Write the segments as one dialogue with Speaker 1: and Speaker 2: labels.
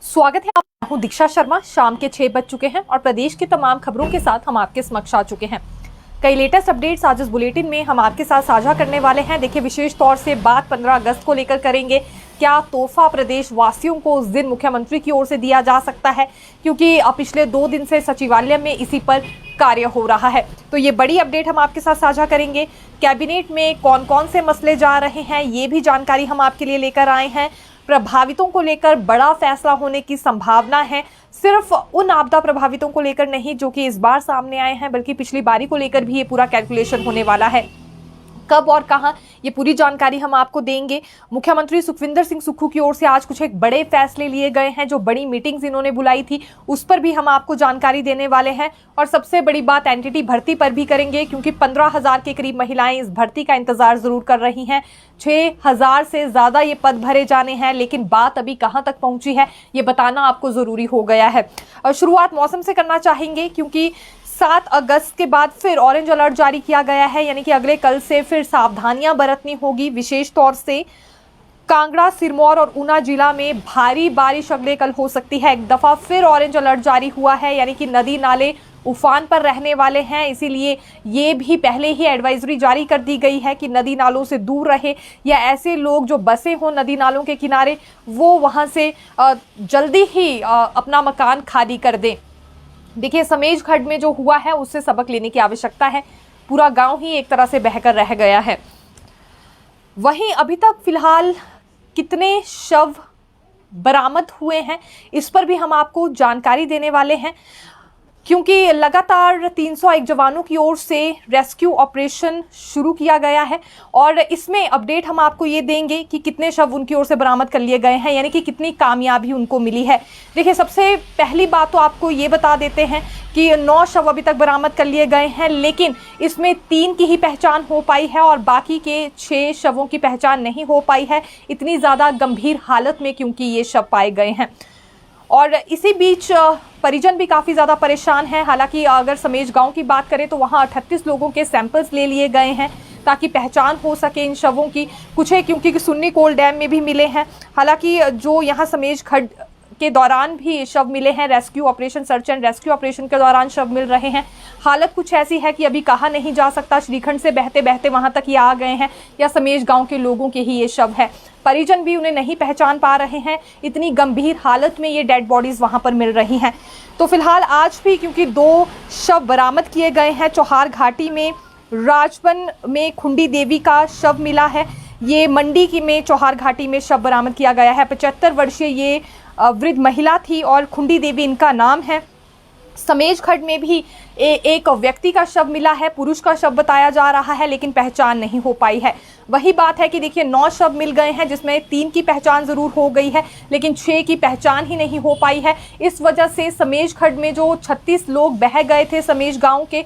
Speaker 1: स्वागत है। मैं हूं दीक्षा शर्मा। शाम के 6 बज चुके हैं और प्रदेश की तमाम खबरों के साथ हम आपके समक्ष आ चुके हैं। कई लेटेस्ट अपडेट्स आज इस बुलेटिन में हम आपके साथ साझा करने वाले हैं। देखिए, विशेष तौर से बात 15 अगस्त को लेकर करेंगे। क्या तोहफा प्रदेश वासियों को उस दिन मुख्यमंत्री की ओर से दिया जा सकता है, क्योंकि पिछले 2 दिन से सचिवालय में इसी पर कार्य हो रहा है। तो ये बड़ी अपडेट हम आपके साथ साझा करेंगे। कैबिनेट में कौन कौन से मसले जा रहे हैं, ये भी जानकारी हम आपके लिए लेकर आए हैं। प्रभावितों को लेकर बड़ा फैसला होने की संभावना है। सिर्फ उन आपदा प्रभावितों को लेकर नहीं जो कि इस बार सामने आए हैं, बल्कि पिछली बारी को लेकर भी ये पूरा कैलकुलेशन होने वाला है। कब और कहां, ये पूरी जानकारी हम आपको देंगे। मुख्यमंत्री सुखविंदर सिंह सुक्खू की ओर से आज कुछ एक बड़े फैसले लिए गए हैं। जो बड़ी मीटिंग्स इन्होंने बुलाई थी उस पर भी हम आपको जानकारी देने वाले हैं। और सबसे बड़ी बात एनटीटी भर्ती पर भी करेंगे, क्योंकि 15,000 के करीब महिलाएं इस भर्ती का इंतजार जरूर कर रही हैं। 6,000 से ज्यादा ये पद भरे जाने हैं, लेकिन बात अभी कहां तक पहुंची है ये बताना आपको जरूरी हो गया है। और शुरुआत मौसम से करना चाहेंगे, क्योंकि 7 अगस्त के बाद फिर ऑरेंज अलर्ट जारी किया गया है, यानी कि अगले कल से फिर सावधानियां बरतनी होगी। विशेष तौर से कांगड़ा, सिरमौर और ऊना जिला में भारी बारिश अगले कल हो सकती है। एक दफा फिर ऑरेंज अलर्ट जारी हुआ है, यानी कि नदी नाले उफान पर रहने वाले हैं। इसीलिए ये भी पहले ही एडवाइजरी जारी कर दी गई है कि नदी नालों से दूर रहे, या ऐसे लोग जो बसे हों नदी नालों के किनारे वो वहां से जल्दी ही अपना मकान खाली कर दें। देखिए, समेज खड्ड में जो हुआ है उससे सबक लेने की आवश्यकता है। पूरा गांव ही एक तरह से बहकर रह गया है। वहीं अभी तक फिलहाल कितने शव बरामद हुए हैं इस पर भी हम आपको जानकारी देने वाले हैं, क्योंकि लगातार 301 जवानों की ओर से रेस्क्यू ऑपरेशन शुरू किया गया है। और इसमें अपडेट हम आपको ये देंगे कि कितने शव उनकी ओर से बरामद कर लिए गए हैं, यानी कि कितनी कामयाबी उनको मिली है। देखिए, सबसे पहली बात तो आपको ये बता देते हैं कि 9 शव अभी तक बरामद कर लिए गए हैं, लेकिन इसमें 3 की ही पहचान हो पाई है और बाकी के 6 शवों की पहचान नहीं हो पाई है, इतनी ज़्यादा गंभीर हालत में क्योंकि ये शव पाए गए हैं। और इसी बीच परिजन भी काफ़ी ज़्यादा परेशान हैं। हालांकि अगर समेज गांव की बात करें तो वहां 38 लोगों के सैंपल्स ले लिए गए हैं ताकि पहचान हो सके इन शवों की। कुछ है क्योंकि सुन्नी कोल डैम में भी मिले हैं। हालांकि जो यहाँ समेज खड्ड के दौरान भी शव मिले हैं, rescue operation, search and rescue operation के दौरान शव मिल रहे हैं। हालत कुछ ऐसी है कि अभी कहा नहीं जा सकता, श्रीखंड से बहते बहते वहां तक ये आ गए हैं या समेज गांव के लोगों के ही ये शव है। परिजन भी उन्हें नहीं पहचान पा रहे हैं, इतनी गंभीर हालत में ये डेड बॉडीज वहां पर मिल रही हैं। तो फिलहाल आज भी क्योंकि 2 शव बरामद किए गए हैं। चौहार घाटी में राजबन में खुंडी देवी का शव मिला है। ये मंडी की में चौहार घाटी में शव बरामद किया गया है। 75 वर्षीय ये वृद्ध महिला थी और खुंडी देवी इनका नाम है। समेज खड्ड में भी एक व्यक्ति का शव मिला है, पुरुष का शव बताया जा रहा है, लेकिन पहचान नहीं हो पाई है। वही बात है कि देखिए, 9 शव मिल गए हैं, जिसमें 3 की पहचान जरूर हो गई है, लेकिन 6 की पहचान ही नहीं हो पाई है। इस वजह से समेज खड्ड में जो 36 लोग बह गए थे समेज गांव के,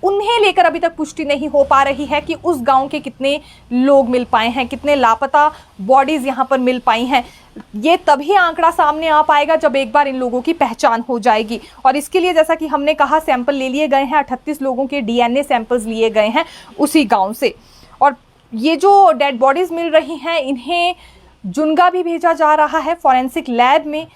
Speaker 1: उन्हें लेकर अभी तक पुष्टि नहीं हो पा रही है कि उस गांव के कितने लोग मिल पाए हैं, कितने लापता बॉडीज यहां पर मिल पाई हैं। ये तभी आंकड़ा सामने आ पाएगा जब एक बार इन लोगों की पहचान हो जाएगी। और इसके लिए जैसा कि हमने कहा, सैंपल ले लिए गए हैं। 38 लोगों के डीएनए सैंपल्स लिए गए हैं उसी गांव से। और ये जो डेड बॉडीज मिल रही हैं, इन्हें जुनगा भी भेजा जा रहा है फॉरेंसिक लैब में,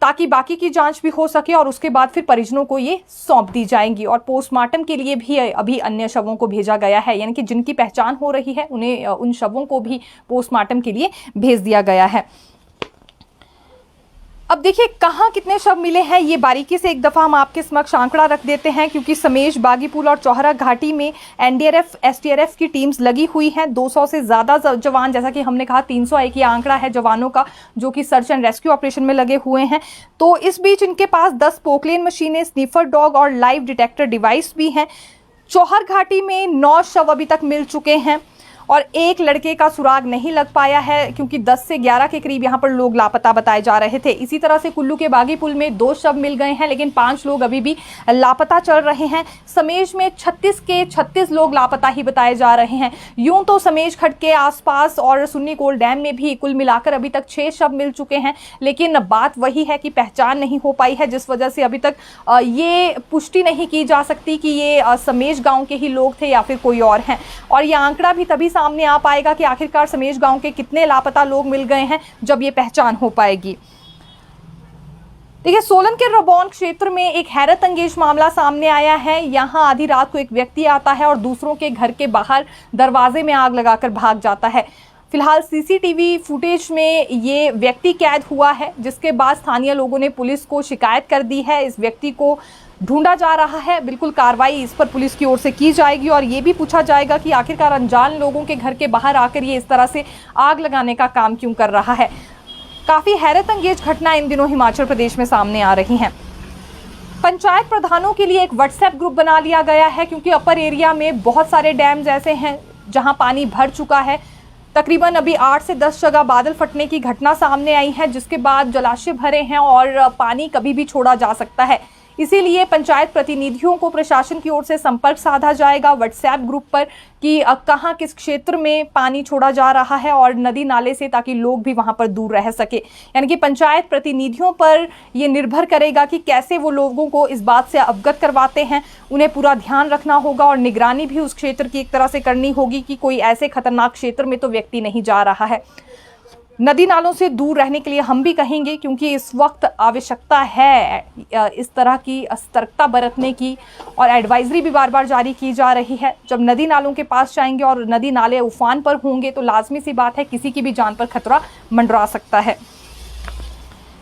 Speaker 1: ताकि बाकी की जांच भी हो सके और उसके बाद फिर परिजनों को ये सौंप दी जाएंगी। और पोस्टमार्टम के लिए भी अभी अन्य शवों को भेजा गया है, यानी कि जिनकी पहचान हो रही है उन्हें, उन शवों को भी पोस्टमार्टम के लिए भेज दिया गया है। अब देखिए, कहाँ कितने शव मिले हैं ये बारीकी से एक दफ़ा हम आपके समक्ष आंकड़ा रख देते हैं, क्योंकि समेज, बागीपुल और चौहरा घाटी में एनडीआरएफ, एसडीआरएफ की टीम्स लगी हुई हैं। 200 से ज़्यादा जवान, जैसा कि हमने कहा 301 ये आंकड़ा है जवानों का, जो कि सर्च एंड रेस्क्यू ऑपरेशन में लगे हुए हैं। तो इस बीच इनके पास 10 पोकलेन मशीनें, स्नीफर डॉग और लाइव डिटेक्टर डिवाइस भी हैं। चौहर घाटी में 9 शव अभी तक मिल चुके हैं और एक लड़के का सुराग नहीं लग पाया है, क्योंकि 10 से 11 के करीब यहाँ पर लोग लापता बताए जा रहे थे। इसी तरह से कुल्लू के बागी पुल में 2 शव मिल गए हैं, लेकिन 5 लोग अभी भी लापता चल रहे हैं। समेज में 36 के 36 लोग लापता ही बताए जा रहे हैं। यूं तो समेज खड्ड के आसपास और सुन्नी कोल डैम में भी कुल मिलाकर अभी तक 6 शव मिल चुके हैं, लेकिन बात वही है कि पहचान नहीं हो पाई है, जिस वजह से अभी तक ये पुष्टि नहीं की जा सकती कि ये समेज गाँव के ही लोग थे या फिर कोई और हैं। और ये आंकड़ा भी तभी सामने आ पाएगा कि आखिरकार समेज गांव के कितने लापता लोग मिल गए हैं, जब ये पहचान हो पाएगी। देखिए, सोलन के रबौन क्षेत्र में एक हैरत अंगेज मामला सामने आया है। यहां आधी रात को एक व्यक्ति आता है और दूसरों के घर के बाहर दरवाजे में आग लगाकर भाग जाता है। फिलहाल सीसीटीवी फुटेज में ये व्यक्ति कैद हुआ है, जिसके बाद स्थानीय लोगों ने पुलिस को शिकायत कर दी है। इस व्यक्ति को ढूंढा जा रहा है। बिल्कुल कार्रवाई इस पर पुलिस की ओर से की जाएगी और ये भी पूछा जाएगा कि आखिरकार अनजान लोगों के घर के बाहर आकर ये इस तरह से आग लगाने का काम क्यों कर रहा है। काफी हैरत अंगेज घटना इन दिनों हिमाचल प्रदेश में सामने आ रही हैं। पंचायत प्रधानों के लिए एक व्हाट्सएप ग्रुप बना लिया गया है, क्योंकि अपर एरिया में बहुत सारे डैम्स ऐसे हैं जहां पानी भर चुका है। तकरीबन अभी 8 से 10 जगह बादल फटने की घटना सामने आई है, जिसके बाद जलाशय भरे हैं और पानी कभी भी छोड़ा जा सकता है। इसीलिए पंचायत प्रतिनिधियों को प्रशासन की ओर से संपर्क साधा जाएगा व्हाट्सएप ग्रुप पर कि कहाँ किस क्षेत्र में पानी छोड़ा जा रहा है और नदी नाले से, ताकि लोग भी वहां पर दूर रह सके। यानी कि पंचायत प्रतिनिधियों पर ये निर्भर करेगा कि कैसे वो लोगों को इस बात से अवगत करवाते हैं। उन्हें पूरा ध्यान रखना होगा और निगरानी भी उस क्षेत्र की एक तरह से करनी होगी कि कोई ऐसे खतरनाक क्षेत्र में तो व्यक्ति नहीं जा रहा है। नदी नालों से दूर रहने के लिए हम भी कहेंगे, क्योंकि इस वक्त आवश्यकता है इस तरह की सतर्कता बरतने की, और एडवाइजरी भी बार बार जारी की जा रही है। जब नदी नालों के पास जाएंगे और नदी नाले उफान पर होंगे तो लाजमी सी बात है किसी की भी जान पर खतरा मंडरा सकता है।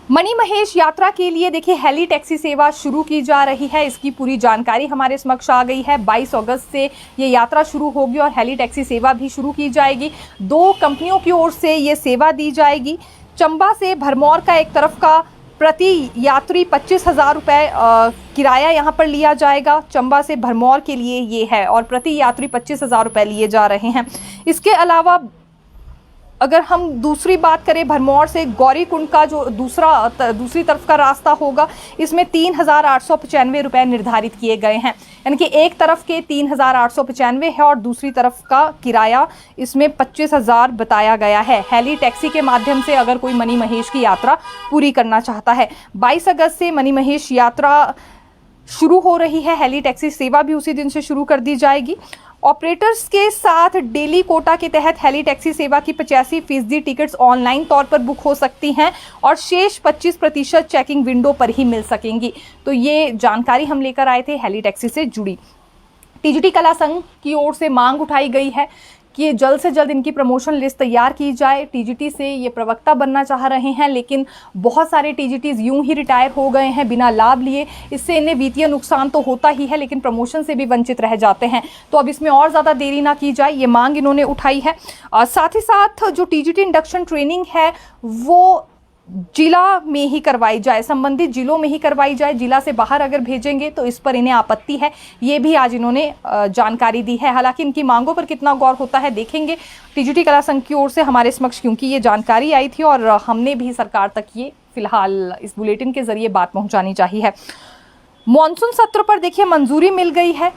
Speaker 1: मणि महेश यात्रा के लिए देखिए हेली टैक्सी सेवा शुरू की जा रही है। इसकी पूरी जानकारी हमारे समक्ष आ गई है। 22 अगस्त से ये यात्रा शुरू होगी और हेली टैक्सी सेवा भी शुरू की जाएगी। 2 कंपनियों की ओर से ये सेवा दी जाएगी। चंबा से भरमौर का एक तरफ का प्रति यात्री 25,000 रुपये किराया यहाँ पर लिया जाएगा। चंबा से भरमौर के लिए ये है और प्रति यात्री 25,000 रुपये लिए जा रहे हैं। इसके अलावा अगर हम दूसरी बात करें, भरमौर से गौरीकुंड का जो दूसरी तरफ का रास्ता होगा, इसमें 3,895 रुपये निर्धारित किए गए हैं। यानी कि एक तरफ के 3,895 है और दूसरी तरफ का किराया इसमें 25,000 बताया गया है। हेली टैक्सी के माध्यम से अगर कोई मणि महेश की यात्रा पूरी करना चाहता है। 22 अगस्त से मणि महेश यात्रा शुरू हो रही है। हेली टैक्सी सेवा भी उसी दिन से शुरू कर दी जाएगी। ऑपरेटर्स के साथ डेली कोटा के तहत हेली टैक्सी सेवा की 85% टिकट्स ऑनलाइन तौर पर बुक हो सकती हैं और शेष 25% चेकिंग विंडो पर ही मिल सकेंगी। तो ये जानकारी हम लेकर आए थे हेली टैक्सी से जुड़ी। टीजीटी कला संघ की ओर से मांग उठाई गई है कि जल्द से जल्द इनकी प्रमोशन लिस्ट तैयार की जाए। टीजीटी से ये प्रवक्ता बनना चाह रहे हैं, लेकिन बहुत सारे टीजीटीज यूं ही रिटायर हो गए हैं बिना लाभ लिए। इससे इन्हें वित्तीय नुकसान तो होता ही है, लेकिन प्रमोशन से भी वंचित रह जाते हैं। तो अब इसमें और ज़्यादा देरी ना की जाए, ये मांग इन्होंने उठाई है। साथ ही साथ जो टीजीटी इंडक्शन ट्रेनिंग है वो जिला में ही करवाई जाए, संबंधित जिलों में ही करवाई जाए। जिला से बाहर अगर भेजेंगे तो इस पर इन्हें आपत्ति है। ये भी आज इन्होंने जानकारी दी है। हालांकि इनकी मांगों पर कितना गौर होता है देखेंगे। टीजीटी कला संघ की ओर से हमारे समक्ष क्योंकि ये जानकारी आई थी और हमने भी सरकार तक ये फिलहाल इस बुलेटिन के जरिए बात पहुंचानी चाहिए। मॉनसून सत्र पर देखिए मंजूरी मिल गई है।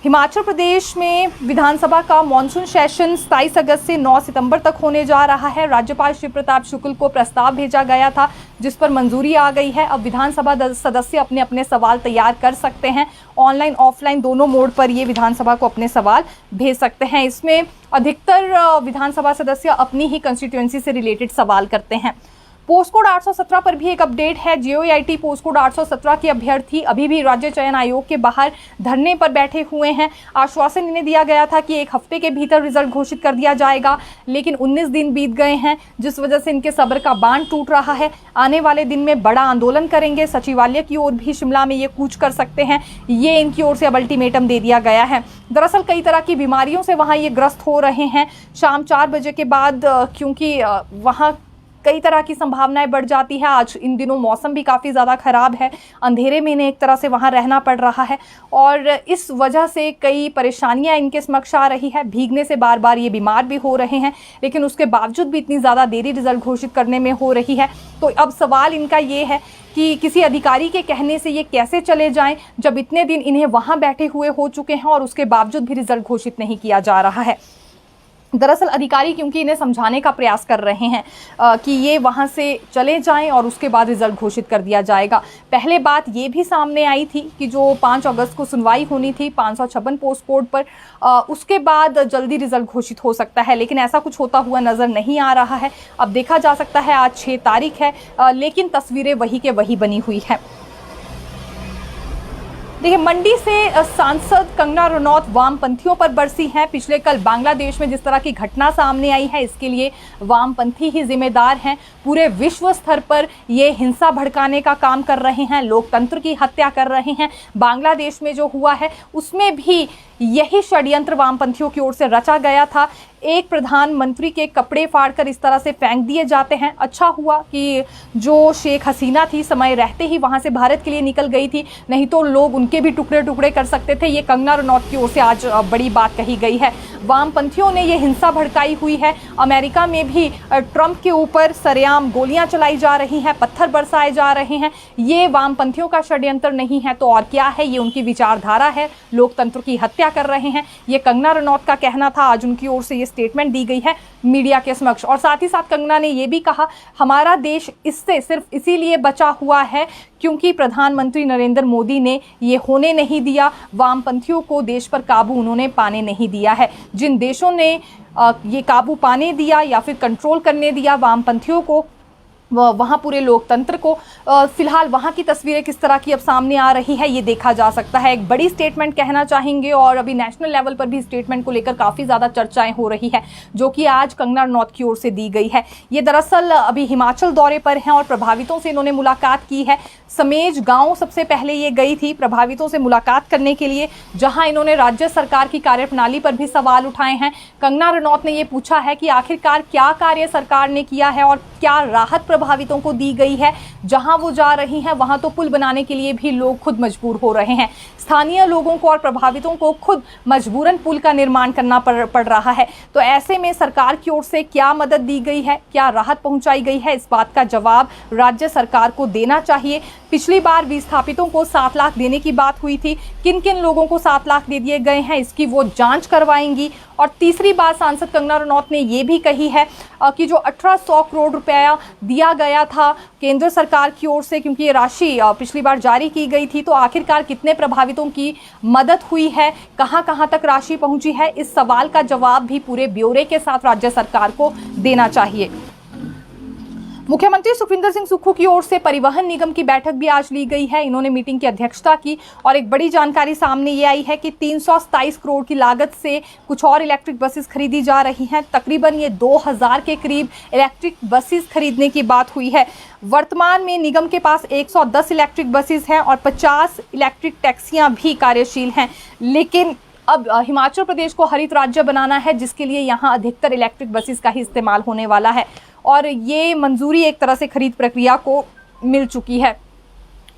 Speaker 1: हिमाचल प्रदेश में विधानसभा का मॉनसून सेशन 27 अगस्त से 9 सितंबर तक होने जा रहा है। राज्यपाल शिव प्रताप शुक्ल को प्रस्ताव भेजा गया था, जिस पर मंजूरी आ गई है। अब विधानसभा सदस्य अपने अपने सवाल तैयार कर सकते हैं। ऑनलाइन ऑफलाइन दोनों मोड पर ये विधानसभा को अपने सवाल भेज सकते हैं। इसमें अधिकतर विधानसभा सदस्य अपनी ही कंस्टिट्यूएंसी से रिलेटेड सवाल करते हैं। पोस्ट कोड 817 पर भी एक अपडेट है। JOIT पोस्ट कोड 817 के अभ्यर्थी अभी भी राज्य चयन आयोग के बाहर धरने पर बैठे हुए हैं। आश्वासन इन्हें दिया गया था कि 1 हफ्ते के भीतर रिजल्ट घोषित कर दिया जाएगा, लेकिन 19 दिन बीत गए हैं, जिस वजह से इनके सब्र का बांध टूट रहा है। आने वाले दिन में बड़ा आंदोलन करेंगे। सचिवालय की ओर भी शिमला में ये कूच कर सकते हैं, ये इनकी ओर से अब अल्टीमेटम दे दिया गया है। दरअसल कई तरह की बीमारियों से वहाँ ये ग्रस्त हो रहे हैं। शाम 4 बजे के बाद क्योंकि वहाँ कई तरह की संभावनाएं बढ़ जाती है। आज इन दिनों मौसम भी काफ़ी ज़्यादा ख़राब है। अंधेरे में इन्हें एक तरह से वहाँ रहना पड़ रहा है और इस वजह से कई परेशानियां इनके समक्ष आ रही है। भीगने से बार बार ये बीमार भी हो रहे हैं, लेकिन उसके बावजूद भी इतनी ज़्यादा देरी रिजल्ट घोषित करने में हो रही है। तो अब सवाल इनका ये है कि किसी अधिकारी के कहने से ये कैसे चले जाएं, जब इतने दिन इन्हें वहाँ बैठे हुए हो चुके हैं और उसके बावजूद भी रिजल्ट घोषित नहीं किया जा रहा है। दरअसल अधिकारी क्योंकि इन्हें समझाने का प्रयास कर रहे हैं कि ये वहाँ से चले जाएं और उसके बाद रिजल्ट घोषित कर दिया जाएगा। पहले बात ये भी सामने आई थी कि जो 5 अगस्त को सुनवाई होनी थी 556 पोस्ट कोड पर, उसके बाद जल्दी रिजल्ट घोषित हो सकता है, लेकिन ऐसा कुछ होता हुआ नज़र नहीं आ रहा है। अब देखा जा सकता है, आज 6 तारीख है, लेकिन तस्वीरें वही के वही बनी हुई है। देखिए, मंडी से सांसद कंगना रनौत वामपंथियों पर बरसी हैं। पिछले कल बांग्लादेश में जिस तरह की घटना सामने आई है, इसके लिए वामपंथी ही जिम्मेदार हैं। पूरे विश्व स्तर पर ये हिंसा भड़काने का काम कर रहे हैं, लोकतंत्र की हत्या कर रहे हैं। बांग्लादेश में जो हुआ है उसमें भी यही षड्यंत्र वामपंथियों की ओर से रचा गया था। एक प्रधानमंत्री के कपड़े फाड़कर इस तरह से फेंक दिए जाते हैं। अच्छा हुआ कि जो शेख हसीना थी समय रहते ही वहां से भारत के लिए निकल गई थी, नहीं तो लोग उनके भी टुकड़े टुकड़े कर सकते थे। ये कंगना रनौत की ओर से आज बड़ी बात कही गई है। वामपंथियों ने ये हिंसा भड़काई हुई है। अमेरिका में भी ट्रंप के ऊपर सरेआम गोलियां चलाई जा रही हैं, पत्थर बरसाए जा रहे हैं। ये वामपंथियों का षड्यंत्र नहीं है तो और क्या है, ये उनकी विचारधारा है, लोकतंत्र की हत्या कर रहे हैं। ये कंगना रनौत का कहना था। आज उनकी ओर से ये स्टेटमेंट दी गई है मीडिया के समक्ष। और साथ ही साथ कंगना ने ये भी कहा, हमारा देश इससे सिर्फ इसीलिए बचा हुआ है क्योंकि प्रधानमंत्री नरेंद्र मोदी ने ये होने नहीं दिया। वामपंथियों को देश पर काबू उन्होंने पाने नहीं दिया है। जिन देशों ने ये काबू पाने दिया या फिर कंट्रोल करने दिया वामपंथियों को, वहाँ पूरे लोकतंत्र को, फिलहाल वहाँ की तस्वीरें किस तरह की अब सामने आ रही है ये देखा जा सकता है। एक बड़ी स्टेटमेंट कहना चाहेंगे और अभी नेशनल लेवल पर भी स्टेटमेंट को लेकर काफ़ी ज़्यादा चर्चाएं हो रही है, जो कि आज कंगना रनौत की ओर से दी गई है। ये दरअसल अभी हिमाचल दौरे पर हैं और प्रभावितों से इन्होंने मुलाकात की है। समेज गाँव सबसे पहले ये गई थी प्रभावितों से मुलाकात करने के लिए, जहाँ इन्होंने राज्य सरकार की कार्यप्रणाली पर भी सवाल उठाए हैं। कंगना रनौत ने ये पूछा है कि आखिरकार क्या कार्य सरकार ने किया है और क्या राहत प्रभावितों को दी गई है। जहां वो जा रही हैं वहां तो पुल बनाने के लिए भी लोग खुद मजबूर हो रहे हैं। स्थानीय लोगों को और प्रभावितों को खुद मजबूरन पुल का निर्माण करना पड़ रहा है। तो ऐसे में सरकार की ओर से क्या मदद दी गई है, क्या राहत पहुंचाई गई है, इस बात का जवाब राज्य सरकार को देना चाहिए। पिछली बार विस्थापितों को 7 लाख देने की बात हुई थी। किन किन लोगों को 7 लाख दे दिए गए हैं इसकी वो जांच करवाएंगी। और तीसरी बात सांसद कंगना रनौत ने ये भी कही है कि जो 1800 करोड़ रुपया दिया गया था केंद्र सरकार की ओर से, क्योंकि ये राशि पिछली बार जारी की गई थी, तो आखिरकार कितने प्रभावितों की मदद हुई है, कहां कहां तक राशि पहुंची है, इस सवाल का जवाब भी पूरे ब्यौरे के साथ राज्य सरकार को देना चाहिए। मुख्यमंत्री सुखविंदर सिंह सुक्खू की ओर से परिवहन निगम की बैठक भी आज ली गई है। इन्होंने मीटिंग की अध्यक्षता की और एक बड़ी जानकारी सामने ये आई है कि 327 करोड़ की लागत से कुछ और इलेक्ट्रिक बसेस खरीदी जा रही हैं। तकरीबन ये 2000 के करीब इलेक्ट्रिक बसेस खरीदने की बात हुई है। वर्तमान में निगम के पास 110 इलेक्ट्रिक बसेस हैं और 50 इलेक्ट्रिक टैक्सियां भी कार्यशील हैं। लेकिन अब हिमाचल प्रदेश को हरित राज्य बनाना है, जिसके लिए यहाँ अधिकतर इलेक्ट्रिक बसेस का ही इस्तेमाल होने वाला है और ये मंजूरी एक तरह से खरीद प्रक्रिया को मिल चुकी है।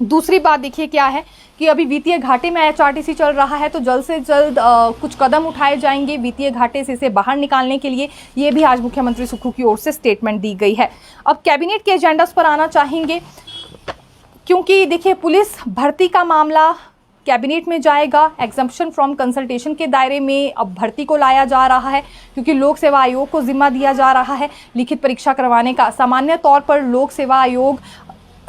Speaker 1: दूसरी बात देखिए क्या है कि अभी वित्तीय घाटे में एचआरटीसी चल रहा है, तो जल्द से जल्द कुछ कदम उठाए जाएंगे वित्तीय घाटे से इसे बाहर निकालने के लिए। ये भी आज मुख्यमंत्री सुक्खू की ओर से स्टेटमेंट दी गई है। अब कैबिनेट के एजेंडास पर आना चाहेंगे, क्योंकि देखिए पुलिस भर्ती का मामला कैबिनेट में जाएगा। एग्जम्पशन फ्रॉम कंसल्टेशन के दायरे में अब भर्ती को लाया जा रहा है, क्योंकि लोक सेवा आयोग को जिम्मा दिया जा रहा है लिखित परीक्षा करवाने का। सामान्य तौर पर लोक सेवा आयोग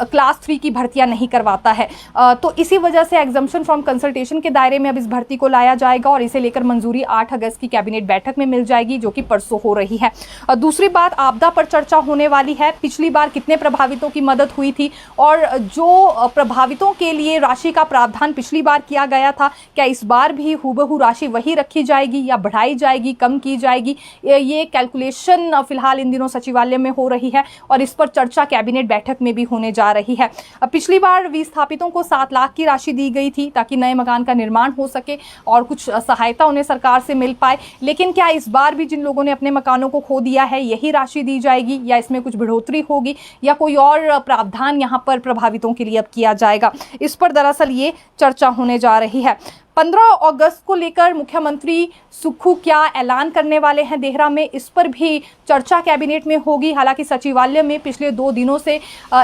Speaker 1: क्लास 3 की भर्तियां नहीं करवाता है, तो इसी वजह से एग्जम्पशन फ्रॉम कंसल्टेशन के दायरे में अब इस भर्ती को लाया जाएगा और इसे लेकर मंजूरी 8 अगस्त की कैबिनेट बैठक में मिल जाएगी, जो कि परसों हो रही है। दूसरी बात, आपदा पर चर्चा होने वाली है। पिछली बार कितने प्रभावितों की मदद हुई थी और जो प्रभावितों के लिए राशि का प्रावधान पिछली बार किया गया था, क्या इस बार भी हूबहू राशि वही रखी जाएगी या बढ़ाई जाएगी, कम की जाएगी? ये कैलकुलेशन फिलहाल इन दिनों सचिवालय में हो रही है और इस पर चर्चा कैबिनेट बैठक में भी होने जा रही है। पिछली बार विस्थापितों को 7 लाख की राशि दी गई थी ताकि नए मकान का निर्माण हो सके और कुछ सहायता उन्हें सरकार से मिल पाए। लेकिन क्या इस बार भी जिन लोगों ने अपने मकानों को खो दिया है यही राशि दी जाएगी या इसमें कुछ बढ़ोतरी होगी या कोई और प्रावधान यहाँ पर प्रभावितों के लिए अब किया जाएगा? इस पर दरअसल ये चर्चा होने जा रही है। 15 अगस्त को लेकर मुख्यमंत्री सुक्खू क्या ऐलान करने वाले हैं देहरा में, इस पर भी चर्चा कैबिनेट में होगी। हालांकि सचिवालय में पिछले 2 दिनों से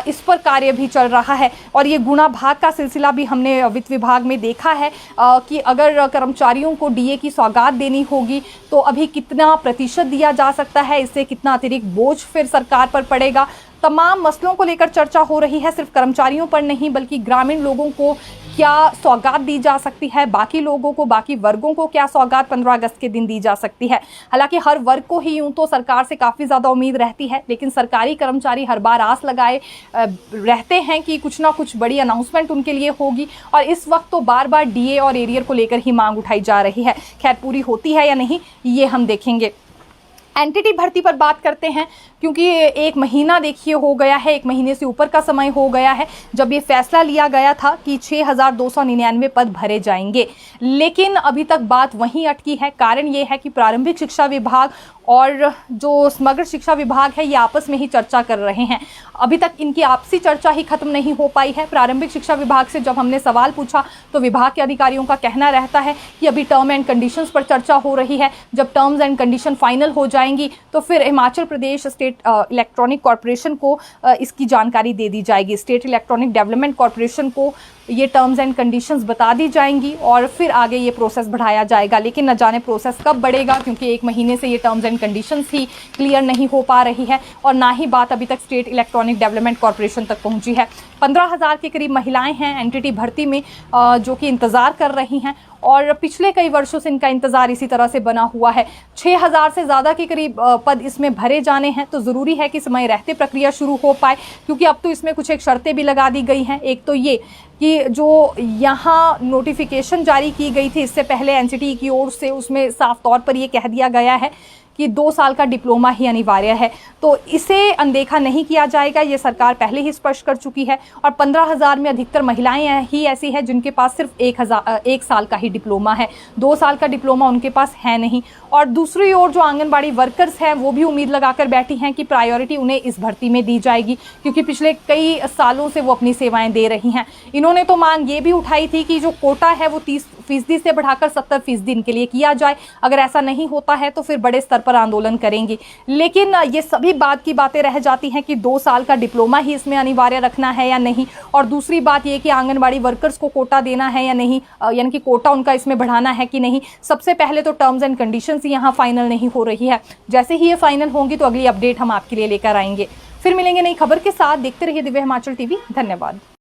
Speaker 1: इस पर कार्य भी चल रहा है और ये गुणा भाग का सिलसिला भी हमने वित्त विभाग में देखा है कि अगर कर्मचारियों को डीए की सौगात देनी होगी तो अभी कितना प्रतिशत दिया जा सकता है, इससे कितना अतिरिक्त बोझ फिर सरकार पर पड़ेगा। तमाम मसलों को लेकर चर्चा हो रही है, सिर्फ कर्मचारियों पर नहीं बल्कि ग्रामीण लोगों को क्या सौगात दी जा सकती है, बाकी लोगों को, बाकी वर्गों को क्या सौगात 15 अगस्त के दिन दी जा सकती है। हालांकि हर वर्ग को ही यूं तो सरकार से काफ़ी ज़्यादा उम्मीद रहती है, लेकिन सरकारी कर्मचारी हर बार आस लगाए रहते हैं कि कुछ ना कुछ बड़ी अनाउंसमेंट उनके लिए होगी और इस वक्त तो बार बार डीए और एरियर को लेकर ही मांग उठाई जा रही है। खैर पूरी होती है या नहीं ये हम देखेंगे। एनटीटी भर्ती पर बात करते हैं क्योंकि 1 महीना देखिए हो गया है, 1 महीने से ऊपर का समय हो गया है जब ये फैसला लिया गया था कि 6,299 पद भरे जाएंगे, लेकिन अभी तक बात वहीं अटकी है। कारण ये है कि प्रारंभिक शिक्षा विभाग और जो समग्र शिक्षा विभाग है ये आपस में ही चर्चा कर रहे हैं। अभी तक इनकी आपसी चर्चा ही खत्म नहीं हो पाई है। प्रारंभिक शिक्षा विभाग से जब हमने सवाल पूछा तो विभाग के अधिकारियों का कहना रहता है कि अभी टर्म एंड कंडीशंस पर चर्चा हो रही है, जब टर्म्स एंड कंडीशन फाइनल हो जाएंगी तो फिर Himachal Pradesh state electronic corporation को इसकी जानकारी दे दी जाएगी। स्टेट इलेक्ट्रॉनिक डेवलपमेंट कॉर्पोरेशन को ये टर्म्स एंड कंडीशंस बता दी जाएंगी और फिर आगे ये प्रोसेस बढ़ाया जाएगा, लेकिन न जाने प्रोसेस कब बढ़ेगा क्योंकि 1 महीने से ये terms and conditions he clear नहीं हो पा रही है और ना ही बात अभी तक स्टेट इलेक्ट्रॉनिक डेवलपमेंट कॉर्पोरेशन तक पहुंची है। 15,000 के करीब महिलाएं हैं एनटीटी भर्ती में जो कि इंतज़ार कर रही हैं और पिछले कई वर्षों से इनका इंतज़ार इसी तरह से बना हुआ है। 6,000 से ज़्यादा के करीब पद इसमें भरे जाने हैं तो ज़रूरी है कि समय रहते प्रक्रिया शुरू हो पाए, क्योंकि अब तो इसमें कुछ एक शर्तें भी लगा दी गई हैं। एक तो ये कि जो यहाँ नोटिफिकेशन जारी की गई थी इससे पहले एनसीटी की ओर से, उसमें साफ तौर पर ये कह दिया गया है कि 2 साल का डिप्लोमा ही अनिवार्य है, तो इसे अनदेखा नहीं किया जाएगा। ये सरकार पहले ही स्पष्ट कर चुकी है और 15,000 में अधिकतर महिलाएं ही ऐसी हैं जिनके पास सिर्फ 1 साल का ही डिप्लोमा है, 2 साल का डिप्लोमा उनके पास है नहीं। और दूसरी ओर जो आंगनबाड़ी वर्कर्स हैं वो भी उम्मीद लगाकर बैठी हैं कि प्रायोरिटी उन्हें इस भर्ती में दी जाएगी, क्योंकि पिछले कई सालों से वो अपनी सेवाएं दे रही हैं। इन्होंने तो मांग ये भी उठाई थी कि जो कोटा है वो 30% से बढ़ाकर 70% इनके लिए किया जाए। अगर ऐसा नहीं होता है तो फिर बड़े स्तर पर आंदोलन करेंगी। लेकिन ये सभी बात की बातें रह जाती हैं कि 2 साल का डिप्लोमा ही इसमें अनिवार्य रखना है या नहीं, और दूसरी बात ये कि आंगनबाड़ी वर्कर्स को कोटा देना है या नहीं, यानी कि कोटा उनका इसमें बढ़ाना है कि नहीं। सबसे पहले तो टर्म्स एंड कंडीशंस यहाँ फाइनल नहीं हो रही है, जैसे ही ये फाइनल होंगी तो अगली अपडेट हम आपके लिए लेकर आएंगे। फिर मिलेंगे नई खबर के साथ, देखते रहिए दिव्य हिमाचल टीवी। धन्यवाद।